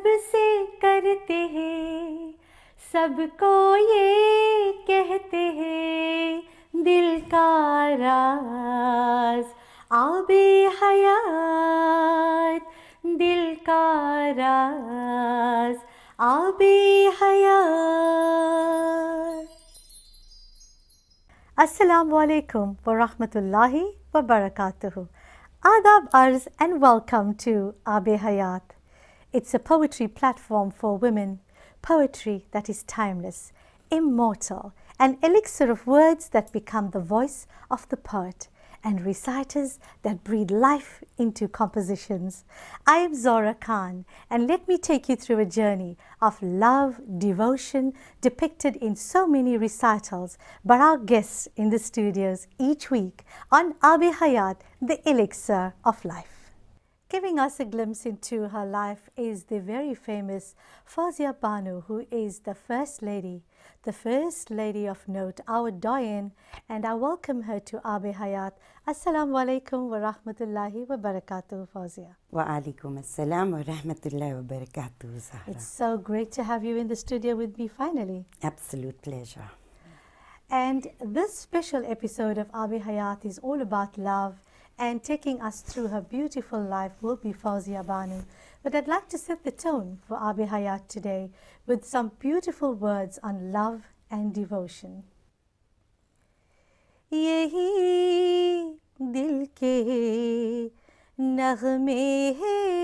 सबसे करते हैं, सबको ये कहते हैं, दिल का राज आबे हयात, दिल का राज आबे हयात। Assalamu alaikum wa rahmatullahi wa barakatuhu. Adab Arz and welcome to Ab-e-Hayat. It's a poetry platform for women, poetry that is timeless, immortal, an elixir of words that become the voice of the poet, and reciters that breathe life into compositions. I am Zora Khan, and let me take you through a journey of love, devotion, depicted in so many recitals by our guests in the studios each week on Ab-e-Hayat, the elixir of life. Giving us a glimpse into her life is the very famous Fawzia Banu, who is the First Lady of note, our doyen, and I welcome her to Ab-e-Hayat. Assalamu alaikum wa rahmatullahi wa barakatuh, Fawzia. Wa alaikum assalam wa rahmatullahi wa barakatuh, Zahra. It's so great to have you in the studio with me finally. Absolute pleasure. And this special episode of Ab-e-Hayat is all about love, and taking us through her beautiful life will be Fawzia Banu. But I'd like to set the tone for Ab-e-Hayat today with some beautiful words on love and devotion. Yehi dil ke naghme hai,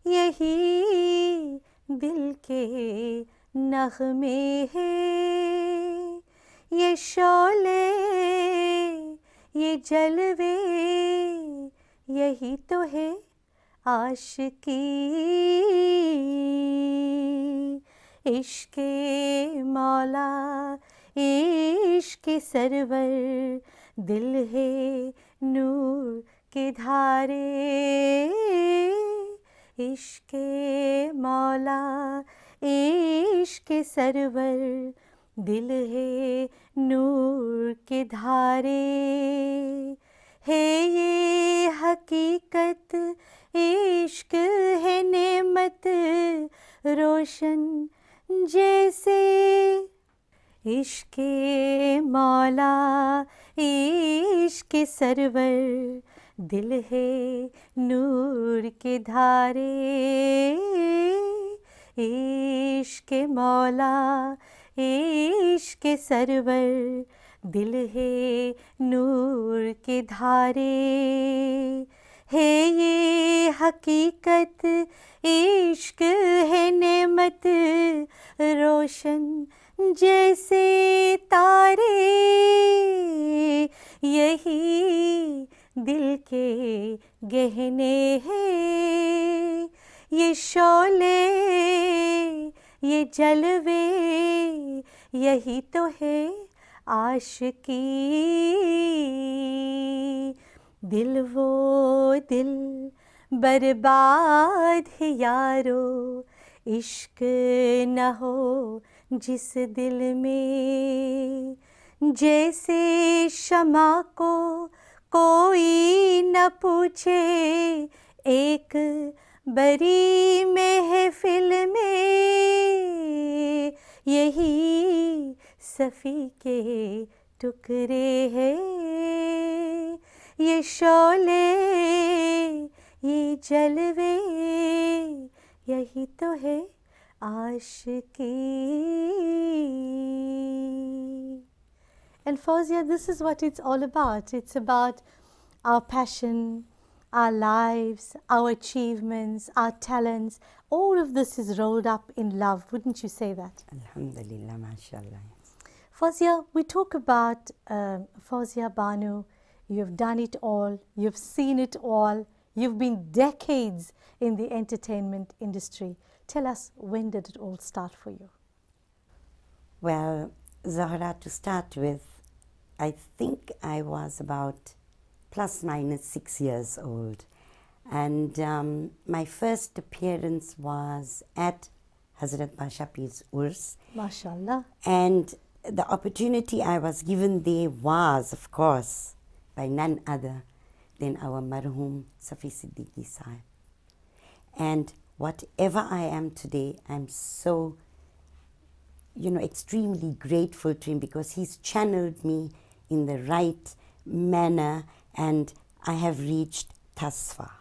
yehi dil ke naghme hai, ye Sholay ये जलवे यही तो है आशिकी, इश्क़े मौला इश्क़े server, दिल है नूर के धारे, इश्क़े मौला इश्क़े सरवर, दिल है नूर के धारे, है ये हकीकत इश्क है नेमत रोशन जैसे, इश्क़े मौला इश्क़े सरवर, दिल है नूर के धारे, इश्क़े मौला इश्क़े सरवर, दिल है नूर के धारे, है ये हकीकत इश्क है नेमत रोशन जैसे तारे, यही दिल के गहने हैं, ये शोले ये जलवे यही तो है आशिकी, दिल वो दिल बर्बाद है यारो, इश्क न हो जिस दिल में, जैसे शमा को कोई न पूछे एक बड़ी महफिल में, यही सफ़ी के टुकड़े हैं, ये शोले ये जलवे यही तो है आशिकी. And Fawzia, this is what it's all about. It's about our passion, our lives, our achievements, our talents. All of this is rolled up in love. Wouldn't you say that? Alhamdulillah, mashallah. Fawzia, we talk about Fawzia Banu. You've done it all. You've seen it all. You've been decades in the entertainment industry. Tell us, when did it all start for you? Well, Zahra, to start with, I think I was about plus minus 6 years old. And my first appearance was at Hazrat Basha Pir's Urs. MashaAllah. And the opportunity I was given there was, of course, by none other than our marhum Safi Siddiqui Sahib. And whatever I am today, I'm so, extremely grateful to him because he's channeled me in the right manner and I have reached thus far.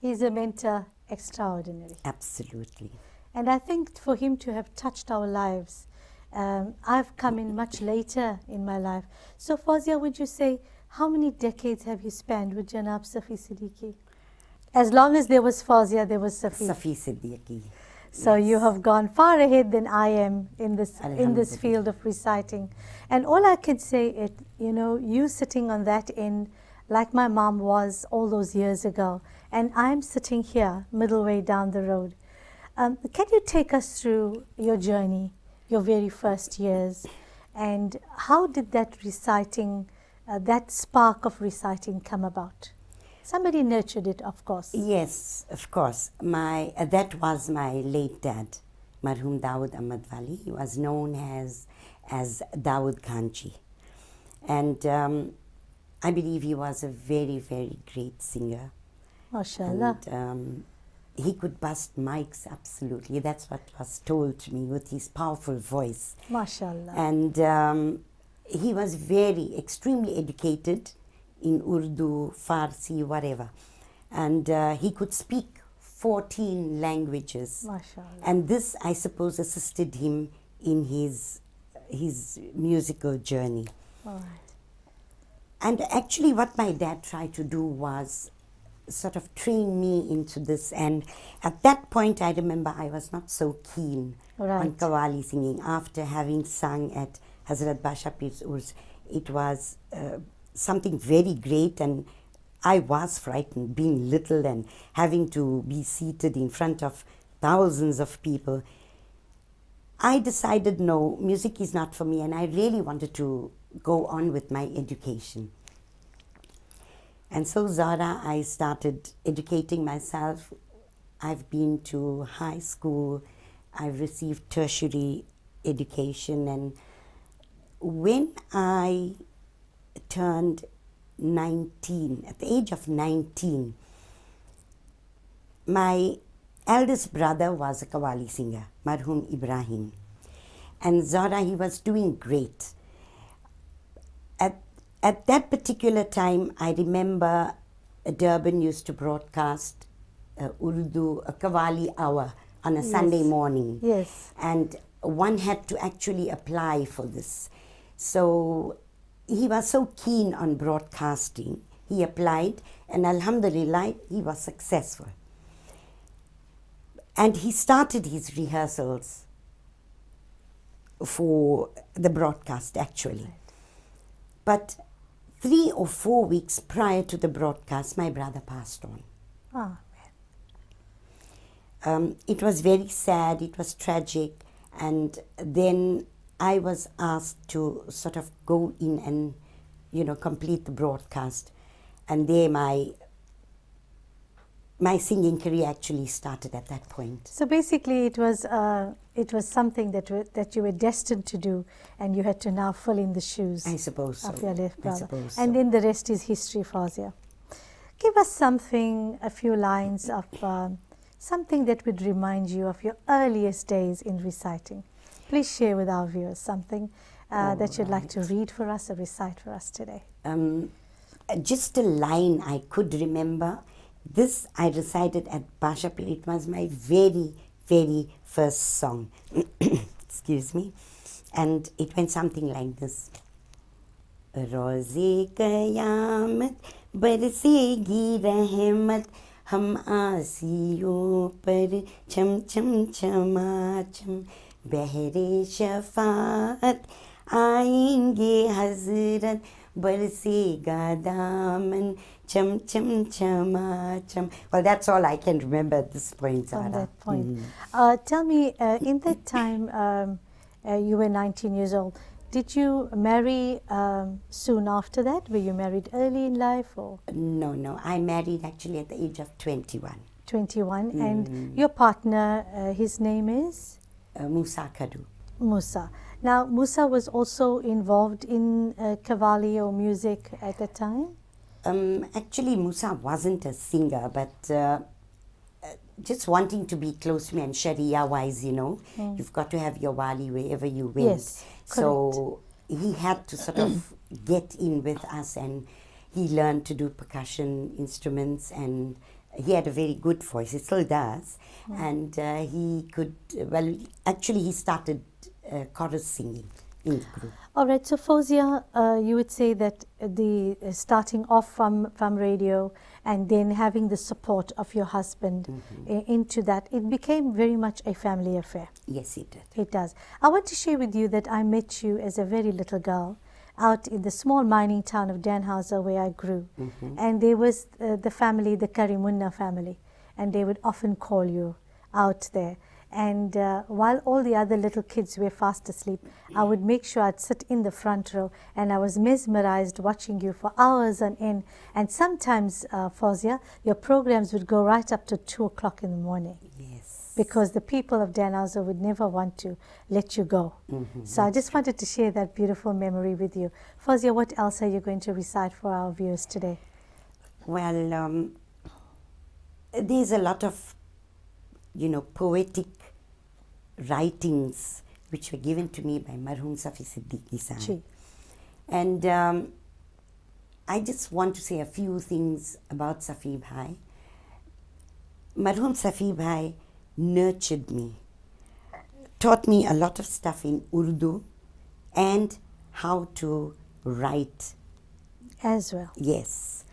He's a mentor extraordinary. Absolutely. And I think for him to have touched our lives, I've come in much later in my life. So Fawzia, would you say, how many decades have you spent with Janab Safi Siddiqui? As long as there was Fawzia, there was Safi. Safi Siddiqui. So Yes. you have gone far ahead than I am in this Alhamdulillah. field of reciting. And all I can say is, you sitting on that end, like my mom was all those years ago, and I'm sitting here, middle way down the road. Can you take us through your journey, your very first years, and how did that reciting, that spark of reciting come about? Somebody nurtured it, of course. Yes, of course. That was my late dad, Marhum Dawood Ahmad Wali. He was known as Dawood Khanji. And I believe he was a very, very great singer. MashaAllah. And he could bust mics, absolutely. That's what was told to me with his powerful voice. MashaAllah. And he was extremely educated in Urdu, Farsi, whatever. And he could speak 14 languages. MashaAllah. And this, I suppose, assisted him in his musical journey. All right. And actually what my dad tried to do was sort of train me into this. And at that point, I remember I was not so keen on Qawwali singing. After having sung at Hazrat Basha Pir's Urs, it was something very great, and I was frightened, being little and having to be seated in front of thousands of people. I decided, no, music is not for me, and I really wanted to go on with my education. And so, Zara, I started educating myself. I've been to high school, I've received tertiary education, and when I turned 19, at the age of 19, my eldest brother was a Qawwali singer, Marhum Ibrahim. And Zara, he was doing great. At that particular time, I remember Durban used to broadcast Urdu, a Qawwali hour on a Sunday morning. Yes. And one had to actually apply for this. So he was so keen on broadcasting. He applied, and alhamdulillah, he was successful. And he started his rehearsals for the broadcast, actually. Right. But 3 or 4 weeks prior to the broadcast, my brother passed on. Ah, It was very sad, it was tragic, and then I was asked to sort of go in and, complete the broadcast. And there my singing career actually started at that point. so basically it was something that you were destined to do, and you had to now fill in the shoes I suppose so. of your left brother. I suppose And so. then the rest is history, Fawzia. Give us something, a few lines of something that would remind you of your earliest days in reciting. Please share with our viewers something that you'd like to read for us or recite for us today. Just a line I could remember. This I recited at Basha Pir. It was my very, very first song. Excuse me. And it went something like this. Roze Qayamat barsegi rahmat हम आसियों पर छम छम छमाछम बहरे शफात आएंगे हजरत बरसेगा दामन cham cham chamaacham. Well, that's all I can remember at this point, Zara. From that point. Tell me, in that time, you were 19 years old. Did you marry soon after that? Were you married early in life, or? No. I married actually at the age of 21. 21. And your partner, his name is? Musa Kadu. Musa. Now, Musa was also involved in Qawwali or music at the time? Actually, Musa wasn't a singer, but just wanting to be close to me, and Sharia-wise, you know, you've got to have your wali wherever you went. Yes, so he had to sort of get in with us, and he learned to do percussion instruments, and he had a very good voice. He still does. And he could, well, actually he started chorus singing in the group. All right, so Fawzia, you would say that the starting off from radio and then having the support of your husband into that, it became very much a family affair. Yes, it did. It does. I want to share with you that I met you as a very little girl out in the small mining town of Danhauser where I grew. And there was the family, the Karimunna family, and they would often call you out there. And while all the other little kids were fast asleep, I would make sure I'd sit in the front row, and I was mesmerized watching you for hours on end. And sometimes, Fawzia, your programs would go right up to 2 o'clock in the morning. Yes. Because the people of Danhauser would never want to let you go. So I just wanted to share that beautiful memory with you. Fawzia, what else are you going to recite for our viewers today? Well, there's a lot of, you know, poetic writings which were given to me by Marhum Safi Siddiqui Sahib. And I just want to say a few things about Safi Bhai. Marhum Safi Bhai nurtured me, taught me a lot of stuff in Urdu and how to write as well. Yes.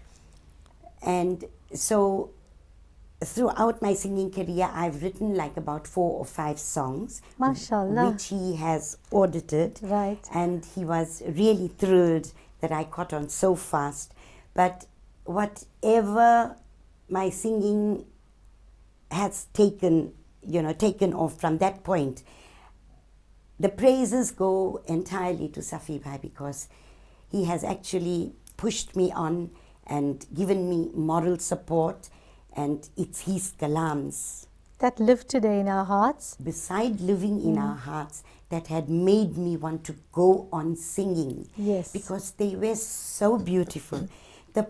And so throughout my singing career, I've written like about 4 or 5 songs, MashaAllah, which he has audited. Right. And he was really thrilled that I caught on so fast. But whatever my singing has taken off from that point, the praises go entirely to Safi Bhai, because he has actually pushed me on and given me moral support, and it's his kalams that live today in our hearts. Beside living in our hearts, that had made me want to go on singing. Yes. Because they were so beautiful. The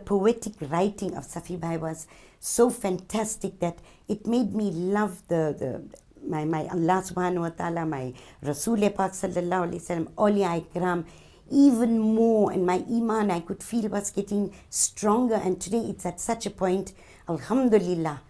poetic writing of Safi Bhai was so fantastic that it made me love my Allah subhanahu wa ta'ala, my Rasul Pak sallallahu alayhi wa sallam, awliya ikram, even more. And my iman, I could feel, was getting stronger. And today it's at such a point, alhamdulillah,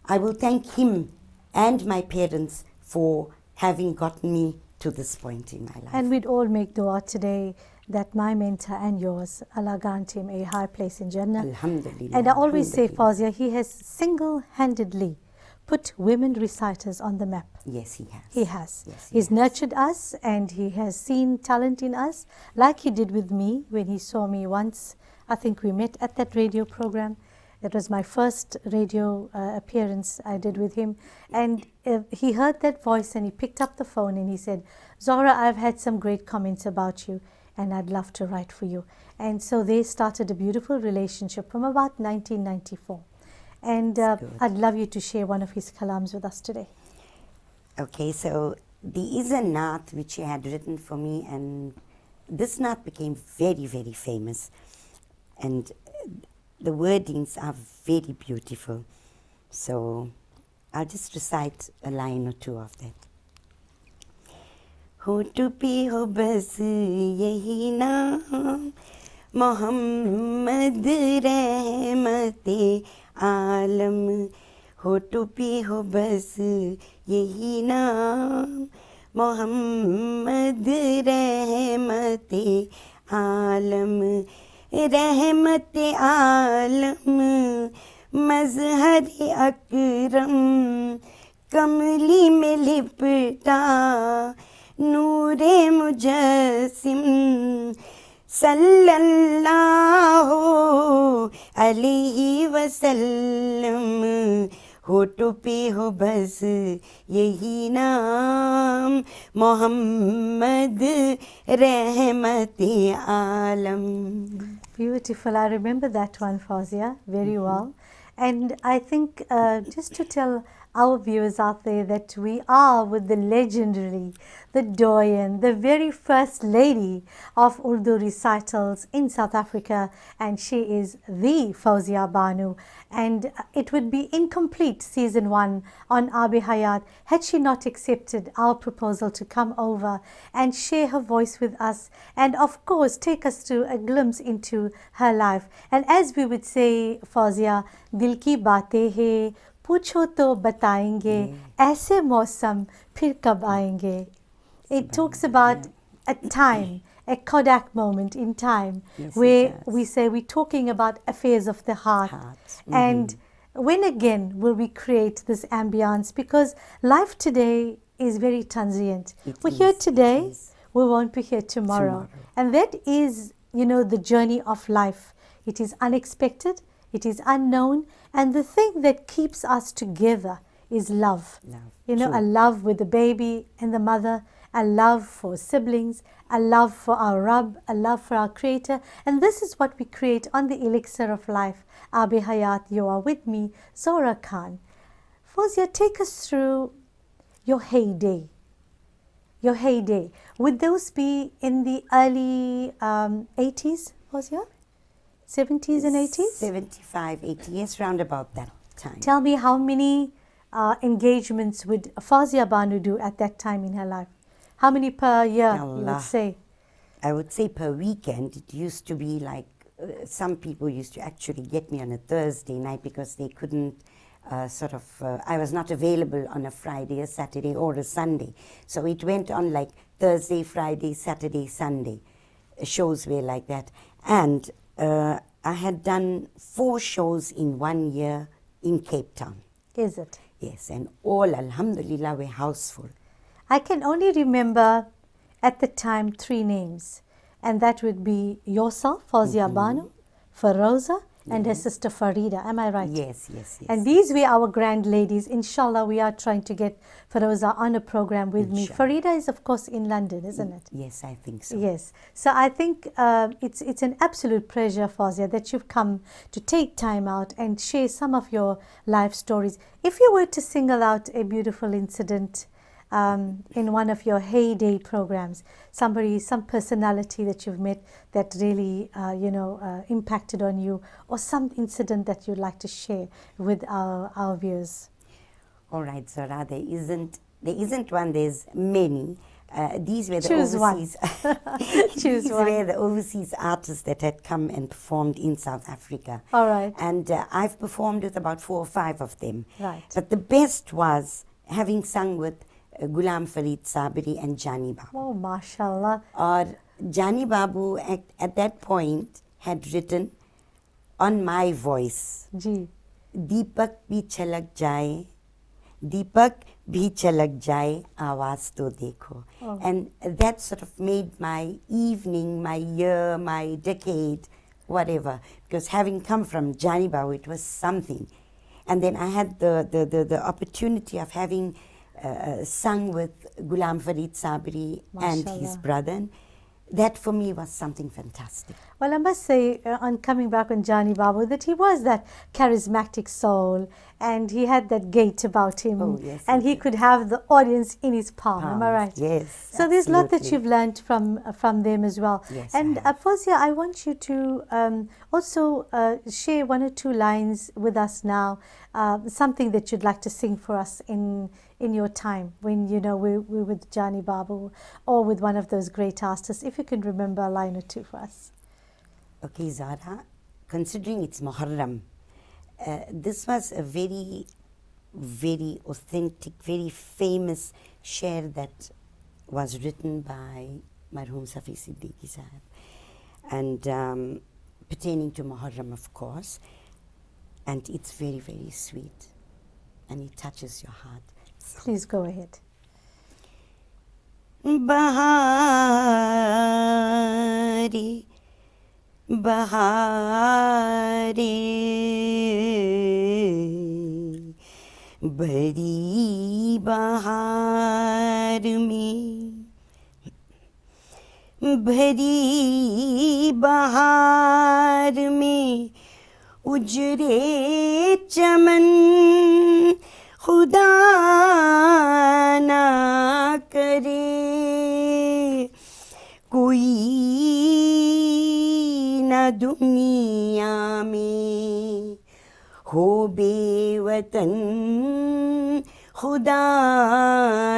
I will thank him and my parents for having gotten me to this point in my life. And we'd all make dua today that my mentor and yours, Allah grant him a high place in Jannah. Alhamdulillah. And I always say, Fawzia, he has single-handedly put women reciters on the map. Yes, he has. He has. Yes, He's nurtured us, and he has seen talent in us, like he did with me when he saw me once. I think we met at that radio program. It was my first radio appearance I did with him. And he heard that voice, and he picked up the phone and he said, Zora, I've had some great comments about you, and I'd love to write for you. And so they started a beautiful relationship from about 1994. And I'd love you to share one of his kalams with us today. Okay, so there is a naat which he had written for me, and this naat became very, very famous. And the wordings are very beautiful. So I'll just recite a line or two of that. हो टूपी हो बस यही नाम मोहम्मद रहमते आलम हो टूपी हो बस यही नाम मोहम्मद रहमते आलम रहमते आलम मज़हर अकरम कमली में लिपटा नूरे मुजस्सिम सल्लल्लाहु अलैहि वसल्लम होठों पे हो बस यही नाम मोहम्मद रहमते आलम. Beautiful. I remember that one, Fawzia, very well. And I think just to tell our viewers out there that we are with the legendary, the doyen, the very first lady of Urdu recitals in South Africa, and she is the Fauzia Banu. And it would be incomplete season 1 on Ab-e-Hayat had she not accepted our proposal to come over and share her voice with us, and of course take us through a glimpse into her life. And as we would say, Fauzia, दिल की बातें हैं पूछो तो बताएंगे ऐसे मौसम फिर कब आएंगे. It talks about a time, a Kodak moment in time, where we say we're talking about affairs of the heart. And when again will we create this ambience? Because life today is very transient. We're here today, we won't be here tomorrow. And that is, you know, the journey of life. It is unexpected, it is unknown, and the thing that keeps us together is love. You know, a love with the baby and the mother, a love for siblings, a love for our Rabb, a love for our Creator. And this is what we create on the Elixir of Life. Ab-e-Hayat, you are with me, Zora Khan. Fauzia, take us through your heyday. Your heyday. Would those be in the early 80s, Fauzia? 70s and 80s? 75, 80, yes, round about that time. Tell me, how many engagements would Fauzia Banu do at that time in her life? How many per year, you would say? I would say per weekend. It used to be like, some people used to actually get me on a Thursday night because they couldn't I was not available on a Friday, a Saturday, or a Sunday. So it went on like Thursday, Friday, Saturday, Sunday. Shows were like that. And I had done 4 shows in 1 year in Cape Town. Is it? Yes, and all, alhamdulillah, were houseful. I can only remember at the time 3 names, and that would be yourself, Fauzia Banu, Feroza, and her sister Farida. Am I right? Yes, yes, yes. And these were our grand ladies. Inshallah, we are trying to get Feroza on a program with me. Farida is, of course, in London, isn't it? Yes, I think so. Yes. So I think it's an absolute pleasure, Fauzia, that you've come to take time out and share some of your life stories. If you were to single out a beautiful incident in one of your heyday programs, some personality that you've met that really, impacted on you, or some incident that you'd like to share with our viewers. All right, Zora, there isn't one, there's many. These were the Choose overseas Choose these one. were the overseas artists that had come and performed in South Africa. All right. And I've performed with about 4 or 5 of them. Right. But the best was having sung with Ghulam Farid Sabri and Jani Babu. Oh, mashallah. Or Jani Babu at that point had written on my voice, Ji. Deepak bhi chalak jaye, Deepak bhi chalak jaye, awaaz to dekho. Oh. And that sort of made my evening, my year, my decade, whatever. Because having come from Jani Babu, it was something. And then I had the opportunity of having sung with Ghulam Farid Sabri and his brother. And that for me was something fantastic. Well, I must say, on coming back on Jani Babu, that he was that charismatic soul, and he had that gait about him, and he could have the audience in his palm. Am I right? Yes. So there's a lot that you've learned from them as well. Yes, and Fauzia, I want you to also share 1 or 2 lines with us now, something that you'd like to sing for us in your time when we're with Jani Babu or with one of those great artists. If you can remember a line or 2 for us. Okay, Zara, considering it's Muharram, this was a very, very authentic, very famous sher that was written by Marhum Safi Siddiqui Sahib, and pertaining to Muharram, of course, and it's very, very sweet, and it touches your heart. Please go ahead. Bahari, Bahari, badi bahar mein, badi bahar mein उजरे चमन खुदा ना करे, कोई न दुनिया में हो बेवतन खुदा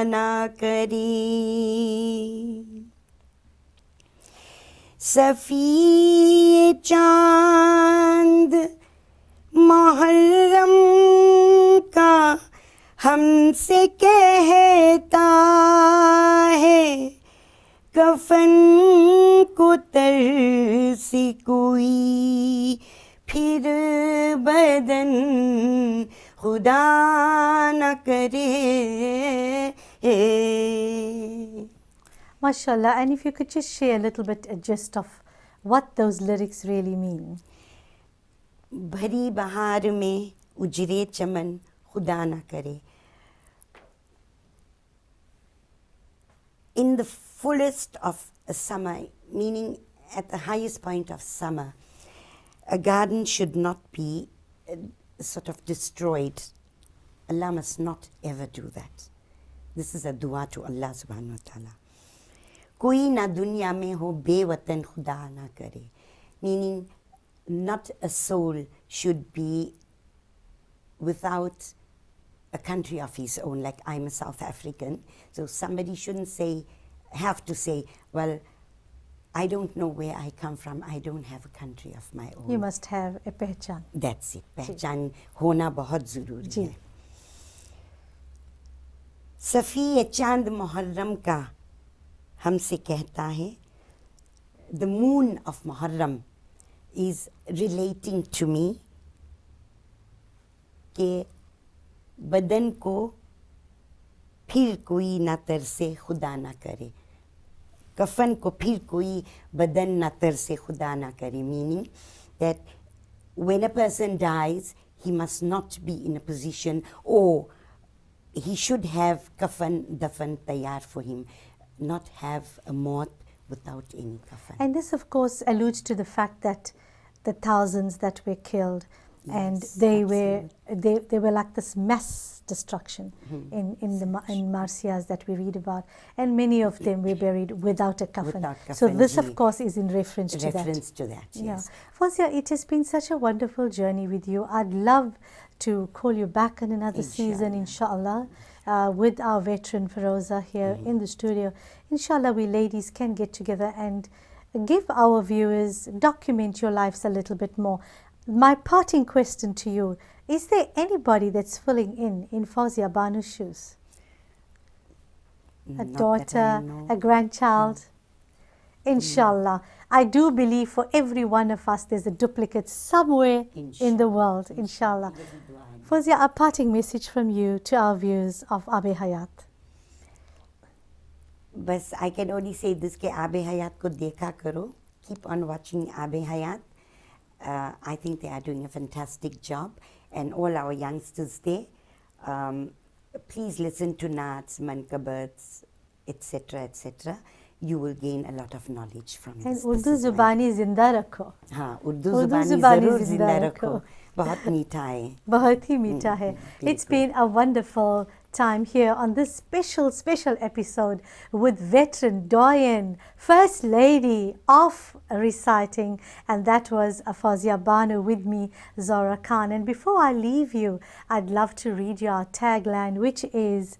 ना करे। सफ़ी चांद मुहर्रम का हमसे कहता है, कफन को तरसी कोई फिर बदन खुदा न करे। MashaAllah, and if you could just share a little bit a gist of what those lyrics really mean. भरी बहार में उजरे चमन खुदा न करे. In the fullest of a summer, meaning at the highest point of summer, a garden should not be sort of destroyed. Allah must not ever do that. This is a dua to Allah subhanahu wa ta'ala. कोई ना दुनिया में हो बेवतन खुदा ना करे, meaning not a soul should be without a country of his own. Like I'm a South African, so somebody shouldn't have to say, well, I don't know where I come from, I don't have a country of my own. You must have a pehchan. That's it. पहचान होना बहुत ज़रूरी है. सफ़ी चांद मुहर्रम का हमसे कहता है. The moon of Muharram is relating to me कि बदन को फिर कोई ना तरसे खुदा ना करे. कफन को फिर कोई बदन ना तरसे खुदा ना करे, meaning that when a person dies, he must not be in a position, or he should have kafan, dafan tayyar for him, not have a maut without any kafan. And this, of course, alludes to the fact that the thousands that were killed, yes, and they were like this mass destruction in Marsiyas that we read about, and many of them were buried without a kafan. So this, of course, is in reference to that. Reference to that, yes. Yeah. Fawzia, it has been such a wonderful journey with you. I'd love to call you back in another season, inshallah, with our veteran Feroza here in the studio. Inshallah, we ladies can get together and give our viewers, document your lives a little bit more. My parting question to you, is there anybody that's filling in Fawzia Banu's shoes? A daughter, a grandchild? Inshallah. I do believe for every one of us there's a duplicate somewhere in the world, inshallah. Fawzia, a parting message from you to our viewers of Ab-e-Hayat. Bas, I can only say this, ke Ab-e-Hayat ko dekha karo. Keep on watching Ab-e-Hayat. I think they are doing a fantastic job, and all our youngsters there. Please listen to Naats, Mankabats, etc., etc. You will gain a lot of knowledge from and this. And Urdu Zubani zinda rakho. हाँ, Urdu Zubani ज़रूर ज़िंदा रखो. बहुत मीठा है. बहुत ही मीठा है. It's been a wonderful time here on this special episode with veteran doyen, First Lady of reciting, and that was Fawzia Banu with me, Zora Khan. And before I leave you, I'd love to read you our tagline, which is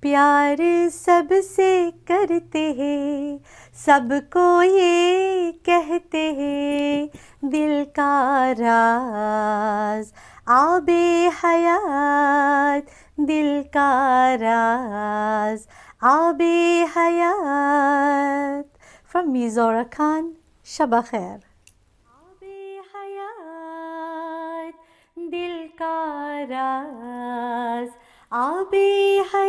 प्यार सबसे करते हैं, सबको ये कहते हैं, दिल का राज आब-ए-हयात, दिल का राज आब-ए-हयात. From me, Zora Khan, Shaba Khair. आब-ए-हयात, दिल का राज आब-ए-हयात.